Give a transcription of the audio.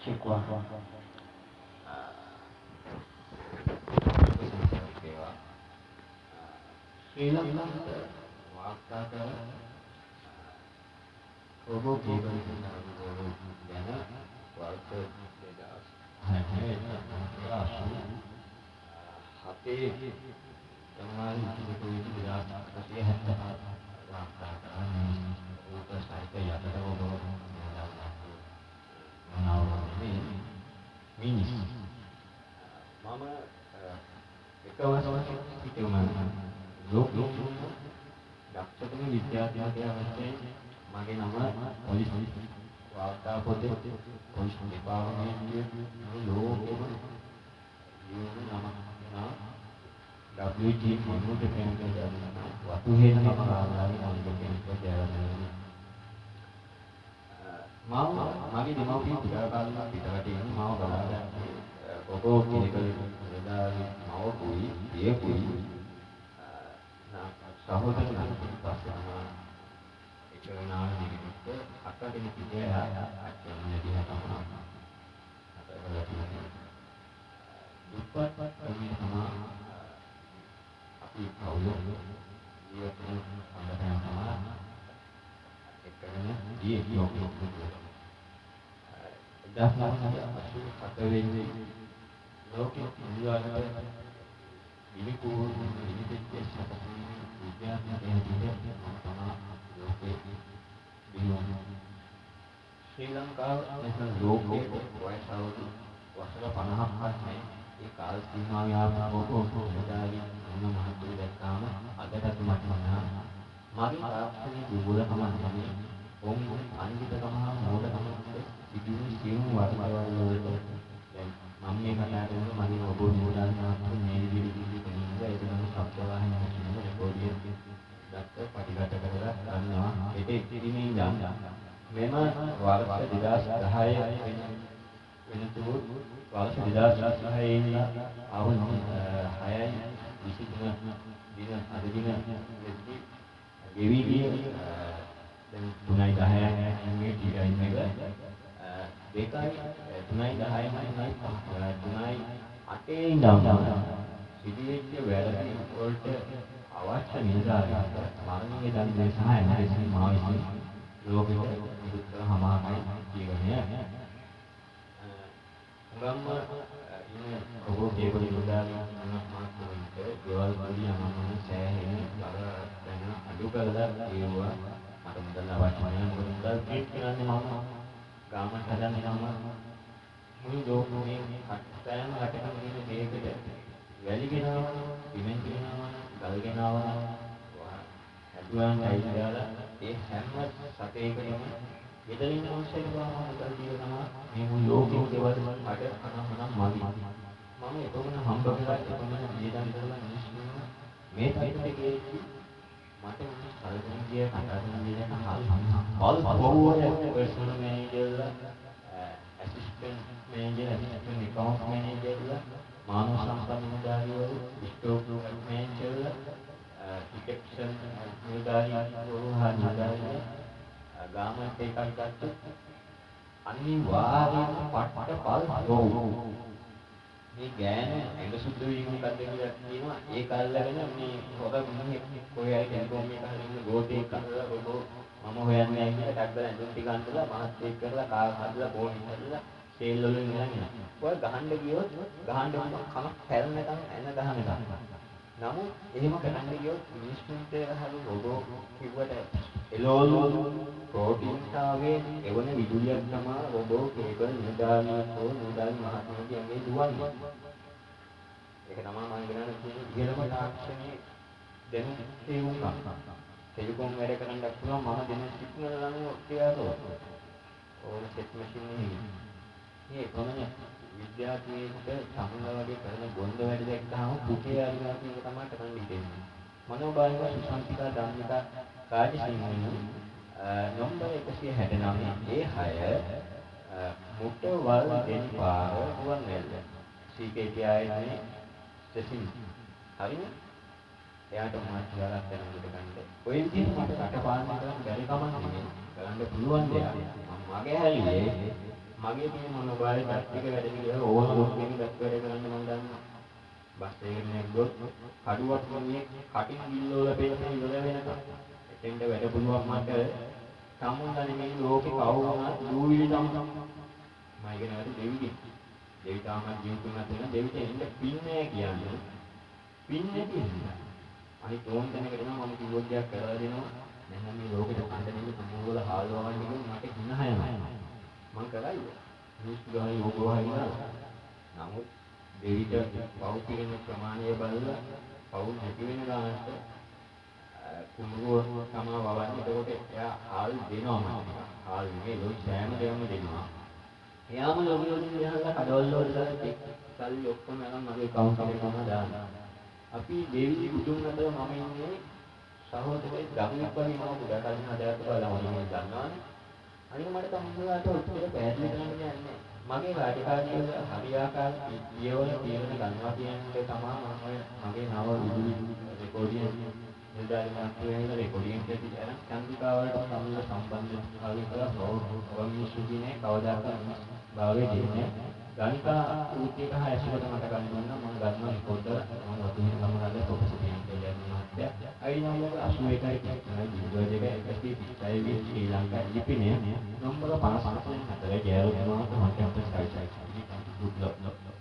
Cikwa. Sri Lanka वार्ता कर वो केवल जाना वार्ता है आशु हाथे તમારી કોઈ વિરાટ કરતી હે વાર્તા કરને ऊपर साइड पे यात्रा वो बनाओ मिनी मामा එකවසක් පිටුමන ලෝක දක්ෂතම විද්‍යාඥයා වශයෙන් මගේ නම පොලිස් වාර්තා පොතේ පොලිස් විභාගයේ ලෝකෙම නම WG මොනුට කියන්නේ වතු හේන නම ආලාරි මොනුට කියන්නේ මම මගේ දෙමව්පියන් පුරා කාලෙක පිටරට යන මාව බලාගෙන ඔබෝ කෙනෙකුගේ වෙලාවේ මාව කුයි ඒ කුයි සහෝදරයන් පස්සම එක නාමයකට අක්කගෙන පිටේ අච්චන්නේ දිහා තමයි දුප්පත් කවි තමයි අපි කවුරු ජීවිතේ සම්බන්ධයෙන් තමයි එකගෙන දී යෝගී දහනහතවෙනි ලෝකයේ ඉන්දියාවේ විලිකෝ විලිකේ සපතේ විද්‍යාඥයන් දෙවියන් තමයි ලෝකයේ දිනුන ශ්‍රී ලංකාව නැත්නම් ලෝකයේ වයස අවුරුදු වසර 50ක් පස්සේ ඒ කාල සීමාව යාපනෝකෝ මෙදාලි මොන මහතුරු දැක්කාම අදටත් මට මගේ තාක්ෂණයේ දුර්වලකම තමයි ඔවුන් අනිවිතකම මෝඩකම සිදුවන සියුම් වර්තමාන වලට දැන් මම මේ කතා කරන මගේ ඔබ මෝඩාන්නාත් මේ විදිහට කියන්නේ ඒක නම් ශබ්ද වාහිනිය කියන රෙකෝඩිය දැක්ක පරිගත කරලා ගන්නවා ඒක ඉතිරිමින් යන්න මෙම වර්ෂ 2010 වෙනතුරු වර්ෂ 2010 ඉඳන් අවුරුදු 6යි 23 දින අද දින වෙද්දී ගෙවි ගිය දැන් 3:10 මේ ටීවී එක දෙකයි 3:10යි 3:08 ඉඳන් සිටිච්ච වැඩ වලට අවශ්‍ය නිලධාරීන්ට මරණීය දඬුවම් සහ එනර්ජි මාවිසි ලෝකෙට උත්තර හමාරයි ජීවනය ගම්ම ඉන්න ඔබ කේබල් නිලධාරීන් අනක්මාත්තුන්ට දේවල් වලින් යනම සෑහෙන බර දැන අඩු කරලා ඒවා මට මුදල් අවශ්‍ය නැහැ මොකද මුදල් කියන්නේ මම ගාමට හදන්නේ නම් මුළු ලෝකෙම සෑම රටකම ඉන්න දෙයකට වැලි ගෙනාවන, සිමෙන්ති ගෙනාවන, ගල් ගෙනාවන, හැදුවාන් ටයිල් දාලා ඒ හැම සතේකටම ගෙදරින් මොන්සෙල් ගාම මුදල් දීලා තමයි මේ මුළු ලෝකෙම දේවල් මට අනම්මනම් මදි. මම ඒකම හම්බ කරලා ඒකම දීලා ඉඳලා මිනිස්සුන්ව මේ පැත්තේ මට සල්පන්දිය කතාවෙන් දෙන හල් බොහෝම පර්සනල් මැනේජර්ලා ඇසිස්ටන්ට් මැනේජර් ඇසිස්ටන්ට් අකවුන්ට් මැනේජර්ලා මානව සම්පත් නිලධාරීවරු ස්ටෝක් මැනේජර්ලා ඩිටෙක්ෂන් නිලධාරීවරු ගාමන්ට් එකක් ගත්තොත් අනිවාර්යයෙන්ම පට්ට පල් ගෝ මේ ගෑන ඇඟ සුද්ධ වීම මොකක්ද කියලා කියනවා ඒක අල්ලගෙන මේ හොර මිනිහෙක් කොහේ හරි ටෙලිෆෝන් එක හරින්න ගෝටේ කරලා රොබෝ මම හොයන්නේ නැහැ කියලා ටක් ගාලා ඇඳුම් ටික අඳලා මහත් එක් කරලා කාර් හදලා බෝන් හදලා සේල් වලින් ඉන්නේ. ඔය ගහන්න ගියොත් ගහන්න කන හැරෙන්නකම් එන ගහනවා. නමුත් එහෙම කරන්න ගියොත් මිනිස්සුන්ට හරි රොබෝ කිව්වට එළවලු ප්‍රෝටීන් තාවේ එවන විදුලියක් තමයි රොබෝ කේබල් නිදානෝ නිදාන මහත්මයාගේ දුවන්නේ. ඒක තමයි මම ගණන් කියන්නේ ඉහළම තාක්ෂණයේ දැනුම් තේරුම් ටෙලිකොම් වැඩ කරන්න පුළුවන් මම දෙන සිග්නල් අනුව කියලා ඕන සෙට් මැෂින් මේ කොහොමද විද්‍යාඥයෙකුට සමුල වගේ කරන බොන්ද වැඩ දැක්කහම පුතේ අරිනවා කියන එක තමයි කරන්න හිතෙන්නේ. මනෝබාහික සුසංස්කාර ධම්මික කාර්යශීලී නම්බර 169 ඒ 6 මුට වල් දෙන පාර වුවන්වැල්ල CKTI සෙසින් හරිනේ එයාට මාත් ගලක් දැනුම් ගන්න. ඔය විදිහට මට රට පාලනය කරන්න බැරි කමක් නෙමෙයි. කරන්න පුළුවන් දෙයක්. මම මගේ හැලියේ මගේ තියෙන මොනවාරි ටැක්ටික වැඩ කියලා ඕවර්ලෝඩ් එකකින් බැක් වැඩ කරන්න මම දන්නවා. බස් එකකින් නැග්ගොත් කඩුවක් වගේ කටින් ගිල්ලවල පෙන්නන ඉවර වෙනකම්. එතෙන්ට වැඩ පුළුවන් මට සම්මුදන්නේ මේ ලෝකේ කවුරුනා දූවිලි තමයි. මම ඉගෙන ගන්න දෙවිගෙන්. දෙවි තාමත් ජීවිතුණා තියෙන දෙවිට එන්න පින්නේ කියන්නේ. පින්නේ කියන්නේ. අනිත් ඕන තැනකට නම් මම කිව්වොත් දෙයක් කරලා දෙනවා. නැත්නම් මේ ලෝකෙට කන්න දෙන්නේ සම්මුවල හාල්වවන්න කිව්වොත් මට හිනහ යනවා. මම කරයි. මිනිස්සු ගහයි ඕකෝ හරිනවා. නමුත් දෙවිට පව් කියන ප්‍රමාණය බලලා පව් නැති වෙන ගානට කුඹුව තමයි වවන්නේ. එතකොට එයා හාල් දෙනවා මට. හාල් නෙවෙයි ලෝක සෑම දෙයක්ම දෙනවා. එයාම ලෝකෙ වලින් ගහලා කඩවල වල සල්ලි ඔක්කොම අරන් මගේ account එකට තමයි දාන්නේ. අපි දෙවි කුතුන් අතර මම ඉන්නේ සහෝදරයෙක් ගමනක් වගේ මම පුඩා කලින් හදාගත්ත බලලා මම දන්නවනේ. අනික මට තමුන්ලාට ඔච්චර පැහැදිලි කරන්න යන්නේ. මගේ රාජකාරිය හරියාකාර පියවල පියවල ගන්නවා කියන්නේ තමයි මම මගේ නව විදුලි රෙකෝඩින් නිදාගෙන තියෙන රෙකෝඩින් එකේ අරන් චන්දිකාවලට සම්බන්ධ සම්බන්ධතාවය කරලා වමිසුදිනේ කවදාකවත් භාවයේ දෙන්නේ ගණිකා ඌටික හැසිරෙන්න මට ගන්න මම ගන්නවා රෙකෝඩර් මම වතුනේ ගමනල්ල ප්‍රොෆෙසර් කියන මහත්තයා අයිනම් 81යි ජීවිතය දෙක 130යි ශ්‍රී ලංකා ලිපිනේ නම්බර 554 ගෑරුණා තමයි අපේ සයිට් එක.